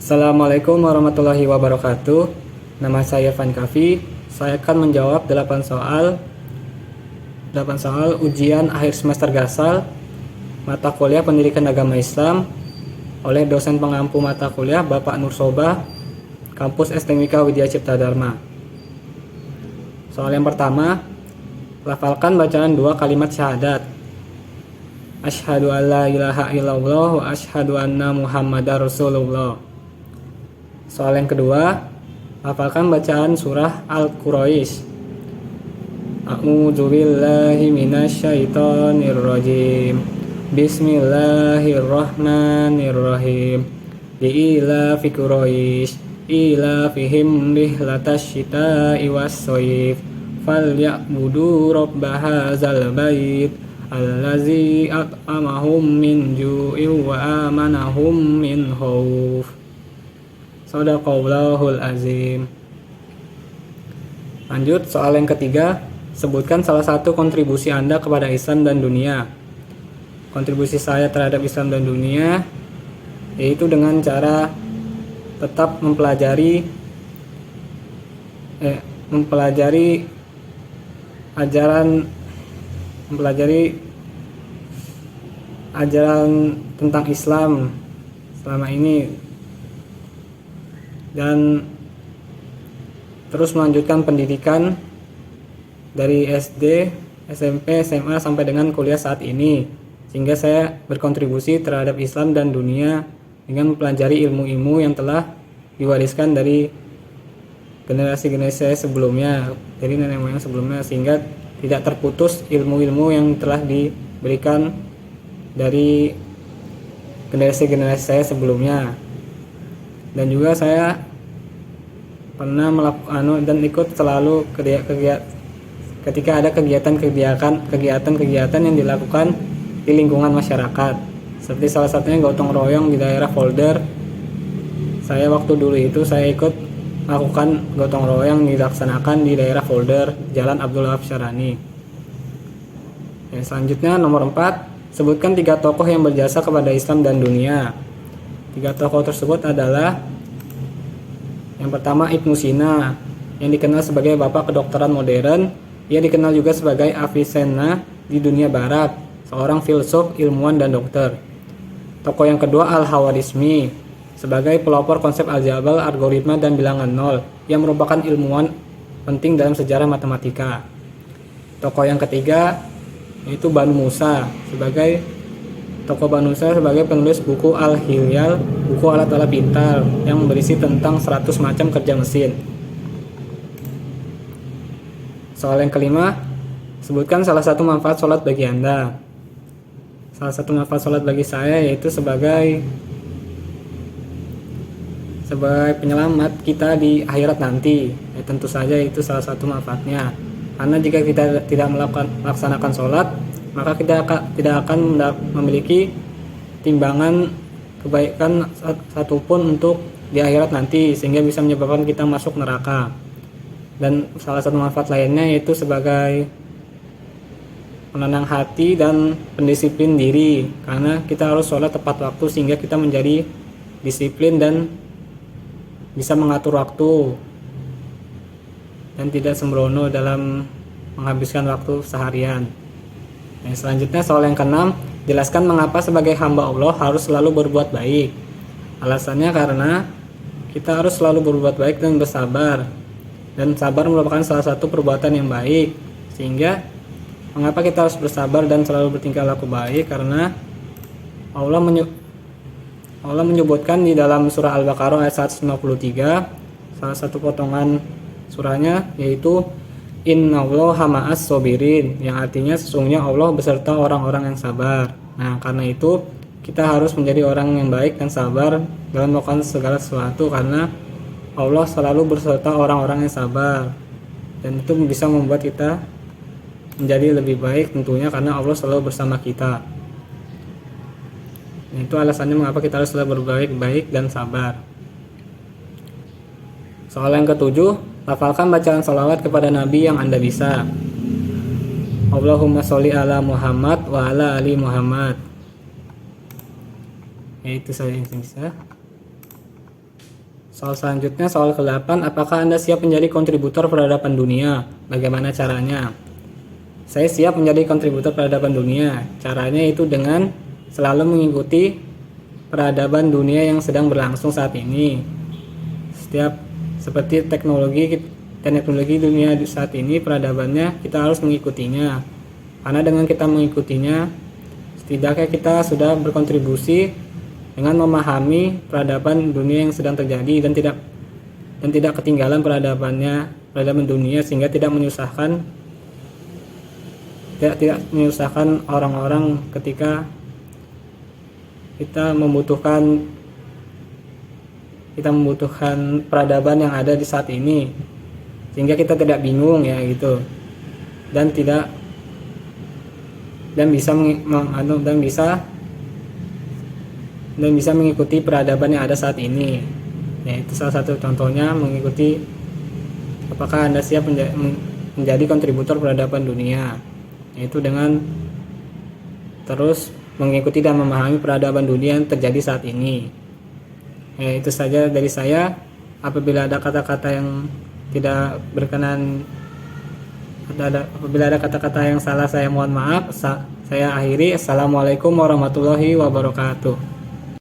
Assalamualaikum warahmatullahi wabarakatuh. Nama saya Van Kavi. Saya akan menjawab 8 soal ujian akhir semester Gasal mata kuliah Pendidikan Agama Islam oleh dosen pengampu mata kuliah Bapak Nur Sobah, Kampus STMIK Widya Cipta Dharma. Soal yang pertama, lafalkan bacaan 2 kalimat syahadat. Asyhadu an la ilaha illallah wa asyhadu anna Muhammadar Rasulullah. Soal yang kedua, hafalkan bacaan surah Al-Quraisy. A'udzu billahi minasyaitonir rajim. Bismillahirrahmanirrahim. Li'ilafi Quraisy, ilafihim rihlatash syita'i was-shayf. Falyabudu rabb hadzal bait allazi at'amahum min ju'in wa amanahum min khauf. Shadaqallahul azim. Lanjut, soal yang ketiga, sebutkan salah satu kontribusi Anda kepada Islam dan dunia. Kontribusi saya terhadap Islam dan dunia yaitu dengan cara tetap mempelajari ajaran tentang Islam selama ini, dan terus melanjutkan pendidikan dari SD, SMP, SMA sampai dengan kuliah saat ini, sehingga saya berkontribusi terhadap Islam dan dunia dengan mempelajari ilmu-ilmu yang telah diwariskan dari generasi-generasi saya sebelumnya, dari nenek moyang sebelumnya, sehingga tidak terputus ilmu-ilmu yang telah diberikan dari generasi-generasi saya sebelumnya. Dan juga saya pernah melakukan dan ikut selalu ketika ada kegiatan-kegiatan yang dilakukan di lingkungan masyarakat, seperti salah satunya gotong royong di daerah Folder. Saya waktu dulu itu saya ikut melakukan gotong royong dilaksanakan di daerah Folder, Jalan Abdul Wahab Syarani. Selanjutnya nomor 4, sebutkan 3 tokoh yang berjasa kepada Islam dan dunia. 3 tokoh tersebut adalah, yang pertama Ibnu Sina, yang dikenal sebagai bapak kedokteran modern. Ia dikenal juga sebagai Avicenna di dunia barat, seorang filsuf, ilmuwan, dan dokter. Tokoh yang kedua Al-Khawarizmi, sebagai pelopor konsep aljabal, algoritma, dan bilangan nol, yang merupakan ilmuwan penting dalam sejarah matematika. Tokoh yang ketiga yaitu Banu Musa, sebagai penulis buku Al-Hilyal, buku alat-alat pintar yang berisi tentang 100 macam kerja mesin. Soal yang kelima, sebutkan salah satu manfaat sholat bagi Anda. Salah satu manfaat sholat bagi saya yaitu sebagai penyelamat kita di akhirat nanti. Tentu saja itu salah satu manfaatnya. Karena jika kita tidak melaksanakan sholat, maka kita tidak akan memiliki timbangan kebaikan satupun untuk di akhirat nanti, sehingga bisa menyebabkan kita masuk neraka. Dan salah satu manfaat lainnya yaitu sebagai menenang hati dan pendisiplin diri, karena kita harus sholat tepat waktu sehingga kita menjadi disiplin dan bisa mengatur waktu dan tidak sembrono dalam menghabiskan waktu seharian. Selanjutnya soal yang keenam, jelaskan mengapa sebagai hamba Allah harus selalu berbuat baik. Alasannya karena kita harus selalu berbuat baik dan bersabar, dan sabar merupakan salah satu perbuatan yang baik. Sehingga mengapa kita harus bersabar dan selalu bertingkah laku baik? Karena Allah menyebutkan di dalam surah Al-Baqarah ayat 153, salah satu potongan surahnya yaitu Innallaha ma'as sabirin, yang artinya sesungguhnya Allah beserta orang-orang yang sabar. Nah, karena itu kita harus menjadi orang yang baik dan sabar dalam melakukan segala sesuatu, karena Allah selalu beserta orang-orang yang sabar, dan itu bisa membuat kita menjadi lebih baik tentunya, karena Allah selalu bersama kita. Nah, itu alasannya mengapa kita harus selalu berbuat baik dan sabar. Soal yang ketujuh, lafalkan bacaan salawat kepada Nabi yang Anda bisa. Allahumma sholli ala Muhammad wa ala ali Muhammad. Itu saja yang bisa. Soal selanjutnya, soal ke-8, apakah Anda siap menjadi kontributor peradaban dunia? Bagaimana caranya? Saya siap menjadi kontributor peradaban dunia. Caranya itu dengan selalu mengikuti peradaban dunia yang sedang berlangsung saat ini. Setiap seperti teknologi dunia saat ini, peradabannya kita harus mengikutinya. Karena dengan kita mengikutinya, setidaknya kita sudah berkontribusi dengan memahami peradaban dunia yang sedang terjadi dan tidak ketinggalan peradaban dunia, sehingga tidak menyusahkan orang-orang ketika kita membutuhkan peradaban yang ada di saat ini, sehingga kita tidak bingung ya gitu, dan bisa mengikuti peradaban yang ada saat ini. Ya, itu salah satu contohnya mengikuti apakah Anda siap menjadi kontributor peradaban dunia, yaitu dengan terus mengikuti dan memahami peradaban dunia yang terjadi saat ini. Ya, itu saja dari saya. Apabila ada kata-kata yang tidak berkenan, apabila ada kata-kata yang salah, saya mohon maaf. Saya akhiri. Assalamualaikum warahmatullahi wabarakatuh.